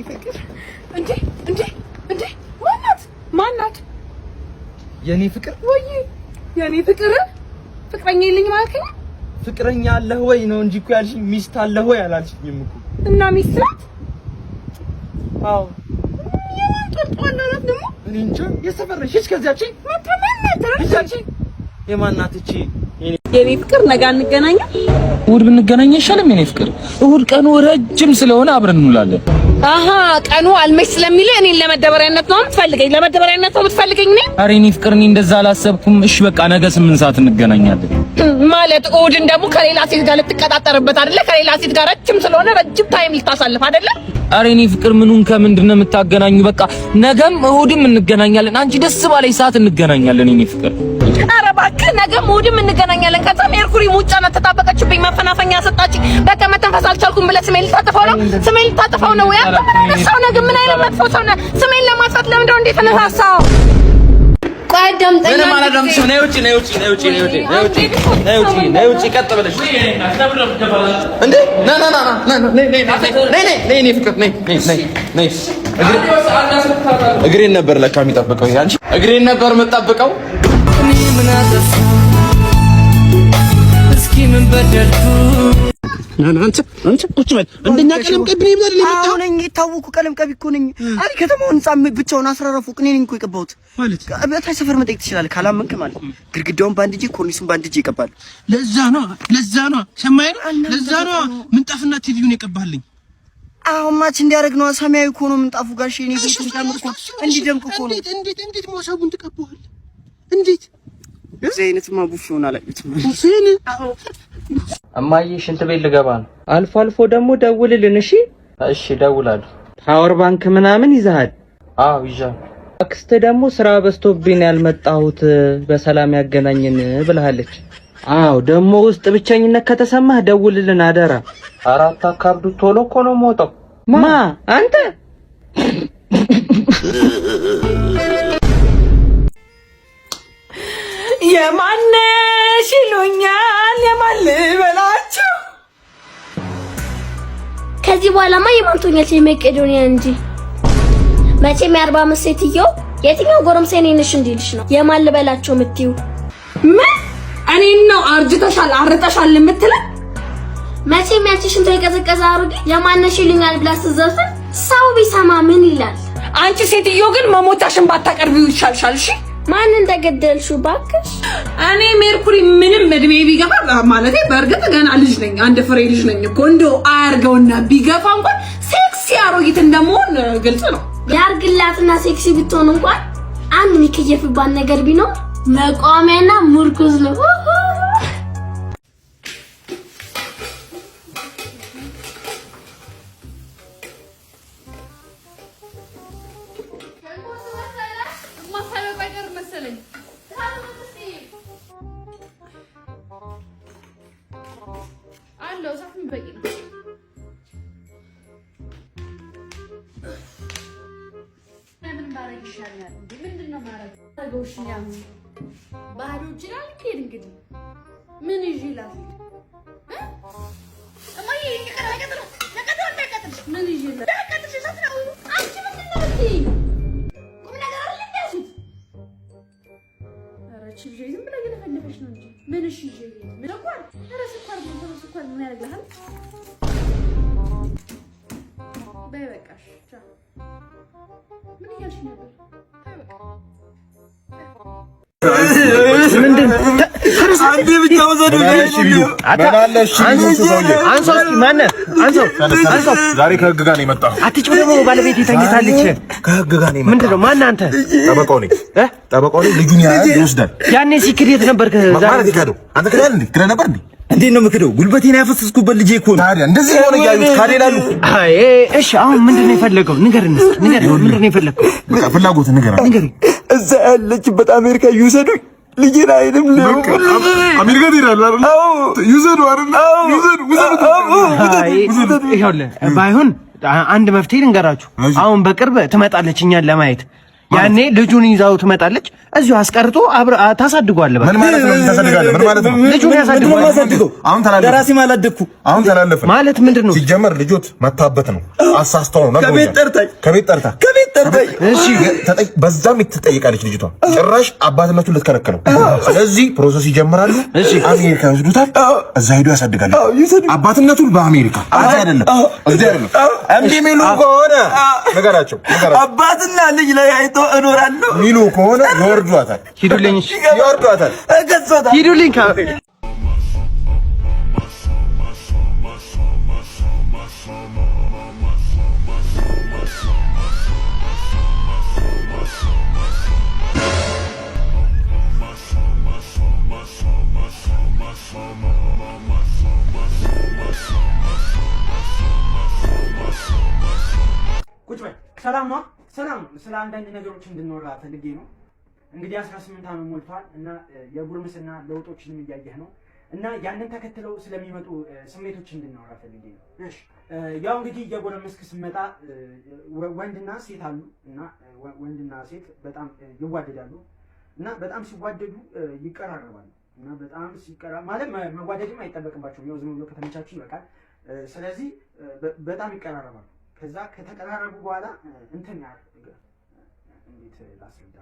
ፍቅር እንዴ ማናት የኔ ፍቅር ወይ የኔ ፍቅር ፍቅረኛ የለኝ ማለት ነው ፍቅረኛ አለህ ወይ ነው እንጂ እኮ ያልሽኝ ሚስት አለህ ወይ አላልሽኝም እኮ እና ሚስት ናት አዎ የማንጠጣላት ደግሞ እኔ እንጃ የሰፈረሽ ከዚያች ማተማናት የማናት እቺ የኔ ፍቅር ነገ እንገናኛ እሑድ ብንገናኝ ይሻላል የኔ ፍቅር እሑድ ቀኑ ረጅም ስለሆነ አብረን እንውላለን አሃ ቀኑ አልመሽ ስለሚል እኔን ለመደበሪያነት ነው የምትፈልገኝ ነኝ ኧረ የኔ ፍቅር እኔ እንደዛ አላሰብኩም እሺ በቃ ነገ 8 ሰዓት እንገናኛለን ማለት እሑድን ደግሞ ከሌላ ሴት ጋር ልትቀጣጠርበት አይደለ ከሌላ ሴት ጋር ረጅም ስለሆነ ረጅም ታይም ልታሳልፍ አይደለ ኧረ የኔ ፍቅር ምኑን ከምንድን ነው የምታገናኙ በቃ ነገም እሑድም እንገናኛለን አንቺ ደስ ባለኝ ሰዓት እንገናኛለን የኔ ፍቅር ኧረ እባክህ ነገም እሑድም እንገናኛለን ከዛ ሜርኩሪ ሙጫና ተጣበቀችብኝ መፈናፈኛ ሰጣችኝ በቃ መተንፈስ አልቻልኩም ብለህ ስሜን ልታጠፋው ነው ያ ምን አይነት መጥፎ ሰው ነህ ስሜን ለማጥፋት ለምንድነው እንዴ ተነሳሳው ቆይ አዳምጠኝ ምን ማለት ነው ነይ ውጪ ቀጥ ብለሽ እንዴ ነይ ፍቅር ነይ እግሬን ነበር ለካ የሚጠብቀው አንቺ እግሬን ነበር የምጠብቀው እኔ ምን አጠፋ እስኪ ምን በደልኩ አንቺ ቁጭ በል እንደኛ ቀለም ቀቢ ነው ይብላል ለምን አሁን እኔ ታውኩ ቀለም ቀቢ እኮ ነኝ አሪ ከተማውን ጻም ብቻውን አስራራፉ ቅኔ ነኝ እኮ የቀባሁት ማለት በታይ ሰፈር መጠየቅ ትችላለህ ካላመንክ ማለት ግድግዳውን ባንድ እጄ ኮርኒሱን ባንድ እጄ ይቀባል ለዛ ነው ሰማይ ለዛ ነው ምንጣፍና ቲቪውን የቀባልኝ አሁን ማች እንዲያደርግ ነው ሰማያዊ እኮ ነው ምንጣፉ ጋር ሸኔ ቤት እንታምር እኮ እንዲደምቅ እኮ ነው እንዴት ማሳቡን ተቀባዋል እንዴት እዚህ አይነት ማቡሽ ይሆናል ሁሴን እማዬ ሽንት ቤት ልገባ ነው አልፎ ደግሞ ደውልልን እሺ ደውላለሁ ፓወር ባንክ ምናምን ይዘሃል አዎ ይዣለሁ አክስት ደግሞ ስራ በዝቶብኝ ያልመጣሁት በሰላም ያገናኘን ብለሃለች አዎ ደግሞ ውስጥ ብቸኝነት ከተሰማህ ደውልልን አደራ አራት አካብዱ ቶሎ እኮ ነው የምወጣው ማ አንተ የማነሽ ይሉኛል የማን ልበላችሁ ከዚህ በኋላማ የማንቶኛል የመቄዶንያ እንጂ መቼም የ45 ሴትዮ የትኛው ጎረምሳ ነሽ እንዲልሽ ነው የማን ልበላችሁ የምትይው ምን እኔን ነው አርጅተሻል አርጠሻል የምትለው መቼም ያቺ ሽንቶ የቀዘቀዘ አሮጌ የማነሽ ይሉኛል ብላ ስትዘፍን ሰው ቢሰማ ምን ይላል አንቺ ሴትዮ ግን መሞታሽን ባታቀርቢው ይሻልሻል እሺ ማን እንደገደልሽው ባክሽ እኔ ሜርኩሪ ምንም እድሜ ቢገፋ ማለት በእርግጥ ገና ልጅ ነኝ አንድ ፍሬ ልጅ ነኝ እኮ እንደው አያርገውና ቢገፋ እንኳን ሴክሲ አሮጊት እንደመሆን ግልጽ ነው ያርግላትና ሴክሲ ብትሆን እንኳን አንድ የሚከየፍባት ነገር ቢኖር መቋሚያና ሙርኩዝ ነው አለው ሳፍን በቂ ነው ለምን ባረግ ይሻላል እንዴ ምንድነው ማረግ አርገውሽኛም ባዶ ይችላል እንግዲህ ምን ይላል እማዬ ይቀራቀጥራ ለቀጥታ ምን ይላል ለቀጥታ ሳትራው አንቺ ምንድነው እንዴ ቁም ነገር አይደል እንዴ አራቺ ልጅ ዝም ብላ እየለፈለፈች ነው እንጂ ምን እሺ ምን እንኳን ስኳር ምን ያደርግልሃል በቃሽ ቻው ምን እያልሽ ነበር ምንድን አንዴ ብቻ ወዘዱ አንሶ ዛሬ ከህግ ጋር ነው የመጣው አትጭበረው ባለቤት ተኝታለች ከህግ ጋር ነው የመጣው ምንድነው ማን አንተ ጠበቃው ነኝ ልጁን ይወስዳል ያኔ ሲክሬት ነበር ማለት ይካደው አንተ ከዳል እንዴ ክረ ነበር እንዴ እንዴት ነው የምክደው ጉልበቴን ያፈሰስኩበት ልጄ እኮ ነው ታዲያ እንደዚህ ሆነ ያዩት ካዴላሉ አይ እሺ አሁን ምንድነው የፈለገው ንገረን ምንድነው የፈለገው በቃ ፍላጎት ንገረን እዛ ያለችበት አሜሪካ ይውሰዱኝ ልጄን አይንም አሜሪካ ትሄዳለህ አይደል ይውሰዱ አይደል ይውሰዱ ይኸውልህ ባይሆን አንድ መፍትሄ ልንገራችሁ አሁን በቅርብ ትመጣለች እኛን ለማየት ያኔ ልጁን ይዛው ትመጣለች እዚሁ አስቀርቶ ታሳድጓል በቃ ምን ማለት ነው ታሳድጋለህ ምን ማለት ነው ልጁን ያሳድጓል አሁን ተላለፈ ደራሲ ማላደኩ አሁን ተላለፈ ማለት ምንድነው ሲጀመር ልጆት መታበት ነው አሳስተው ነው ከቤት ጠርታ እሺ በዛም ትጠይቃለች ልጅቷ ጭራሽ አባትነቱን ልትከለከለው ስለዚህ ፕሮሰስ ይጀምራሉ አሜሪካ ይወስዱታል እዛ ሄዶ ያሳድጋሉ አባትነቱን በአሜሪካ አይደለም እንዴ ሚሉ ከሆነ ነገራቸው አባትና ልጅ ላይ አይቶ እኖራለሁ ሚሉ ከሆነ ይወርዷታል ይወርዷታል ሂዱልኝ ካፌ ሰላም ነው ሰላም ስለ አንዳንድ ነገሮች እንድንወራ ፈልጌ ነው እንግዲህ 18 ዓመት ሞልቷል እና የጉርምስና ለውጦችንም እያየህ ነው እና ያንን ተከትለው ስለሚመጡ ስሜቶች እንድንወራ ፈልጌ ነው እሺ ያው እንግዲህ የጎረመስክ ስመጣ ወንድና ሴት አሉ እና ወንድና ሴት በጣም ይዋደዳሉ እና በጣም ሲዋደዱ ይቀራረባሉ እና በጣም ማለት መዋደድም አይጠበቅባቸውም ያው ዝም ብሎ ከተመቻቹ ይበቃል ስለዚህ በጣም ይቀራረባሉ ከዛ ከተቀራረቡ በኋላ እንትን እንዴት ላስረዳ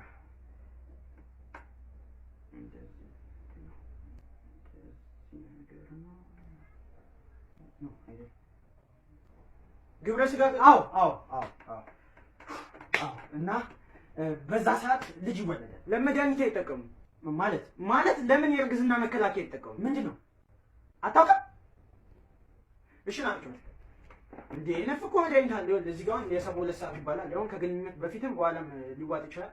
ግብረ ስጋ አዎ እና በዛ ሰዓት ልጅ ይወለዳል ለመድኃኒት አይጠቀሙ ማለት ለምን የእርግዝና መከላከያ አይጠቀሙ ምንድነው አታውቅም እሺ ናቸው እንዴ ነፍቆ መድኃኒት አለ እዚህ ጋር የሰው ለሰዓት ይባላል ያው ከግንኙነት በፊትም በኋላም ሊዋጥ ይችላል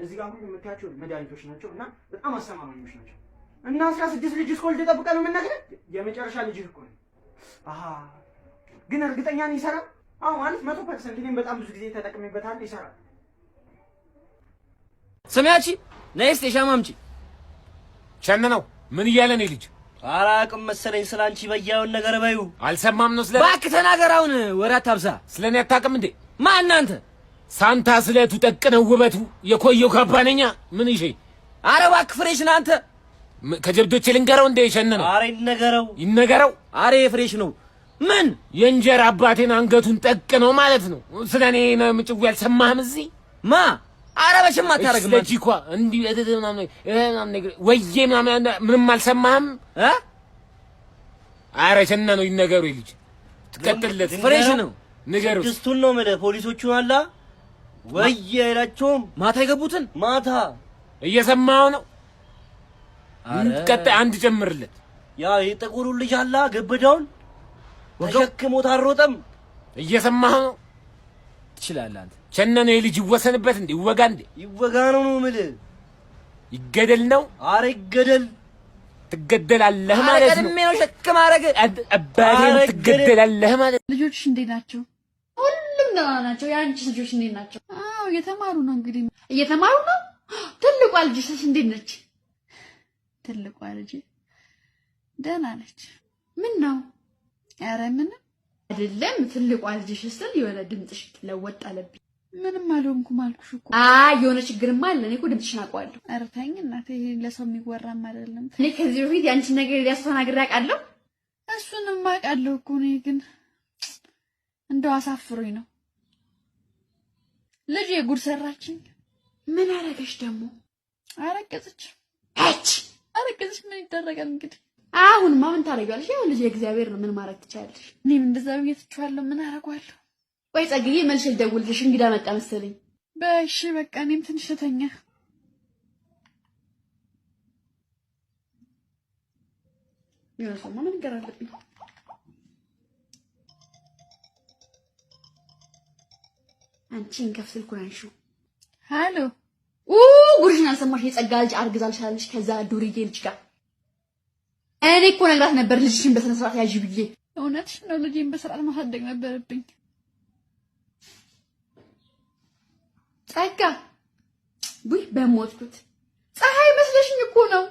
እዚህ ጋር ሁሉ የምታያቸው መድኃኒቶች ናቸው እና በጣም አስተማማኞች ናቸው እና 16 ልጅ እስኮልድ ተጠብቀን ምን ነገር የመጨረሻ ልጅ እኮ ነው ግን እርግጠኛ ነኝ ይሰራል አዎ ማለት 100% እኔም በጣም ብዙ ጊዜ ተጠቅሜበታል ይሰራል ስሚያቺ ነይስ ተሻማምጪ ሸነነው ምን እያለ ነው ልጅ አላቅም መሰለኝ ስላንቺ በያውን ነገር ባዩ አልሰማም ነው ስለ ባክ ተናገራውን ወራት አብዛ ስለኔ አታውቅም እንዴ ማን አንተ ሳንታ ስለቱ ጠቅነው ውበቱ የኮየው ካባነኛ ምን ይሄ አረ ባክ ፍሬሽ ነህ አንተ ከጀብዶች ልንገረው እንደ ሸነነው አረ ይነገረው አረ ፍሬሽ ነው ምን የእንጀራ አባቴን አንገቱን ጠቅነው ማለት ነው ስለኔ ነው ምጭው ያልሰማህም እዚህ ማ አረ በሽማ ታረግማ ለጂኳ እንዲ ወዬ ምንም አልሰማህም አረ ሸነነው ይነገሩ ልጅ ትቀጥልለት ፍሬሽ ነው ንገሩ ስድስቱን ነው ማለት ፖሊሶቹን አላ ወዬ አይላቸውም ማታ የገቡትን ማታ እየሰማው ነው ቀጣይ አንድ ጨምርለት ያ የጠቁሩ ልጅ አላ ገበዳውን ተሸክሞት አሮጠም እየሰማህ ነው ትችላለህ አንተ ቸነነ ልጅ ይወሰንበት እንዴ ይወጋ እንዴ ይወጋ ነው ማለት ይገደል ነው አረ ይገደል ትገደላለህ ማለት ነው ቀድሜ ነው ሸክም አረገ አባቴ ትገደላለህ ማለት ልጆች እንዴት ናቸው ሁሉም ደህና ናቸው የአንቺ ልጆች እንዴት ናቸው አዎ እየተማሩ ነው እንግዲህ እየተማሩ ነው ትልቋ ልጅሽ እንዴት ነች ትልቋ ልጅ ደህና ነች ምን ነው ኧረ ምንም አይደለም ትልቋ ልጅሽ ስል የሆነ ድምጽሽ ለወጥ አለብኝ ምንም አልሆንኩም አልኩሽ እኮ የሆነ ችግርማ አለ እኔ እኮ ድምጽሽን አውቀዋለሁ ኧረ ተይኝ እናቴ ለሰው የሚወራም አይደለም እኔ ከዚህ በፊት ያንቺን ነገር ሊያስተናግድ አውቃለሁ እሱንም አውቃለሁ እኮ እኔ ግን እንደው አሳፍሮኝ ነው ልጅ የጉድ ሰራችኝ ምን አረገሽ ደግሞ አረገዘች ምን ይደረጋል እንግዲህ አሁንማ ምን ታረጋለሽ ያው ልጅ እግዚአብሔር ነው ምን ማረግ ትችያለሽ እኔም እንደዛ ብዬ ትቻለሁ ምን አረጋለሁ ወይ ጸግዬ መልሼ ልደውልልሽ እንግዳ መጣ መሰለኝ በእሺ በቃ እኔም ትንሽ ተኛ ይወሰማ ምን ይገራልብኝ አንቺን ከፍል ኩራንሹ ሃሎ ጉርሽን አልሰማሽ የጸጋ ልጅ አርግዛልሻለሽ ከዛ ዱርዬ ልጅ ጋር እኔ እኮ ነግራት ነበር ልጅሽን በስነ ስርዓት ያዢ ብዬ እውነትሽ ነው ልጅን በስርዓት ማሳደግ ነበረብኝ ጸጋ ቡይ በሞትኩት ፀሐይ መስለሽኝ እኮ ነው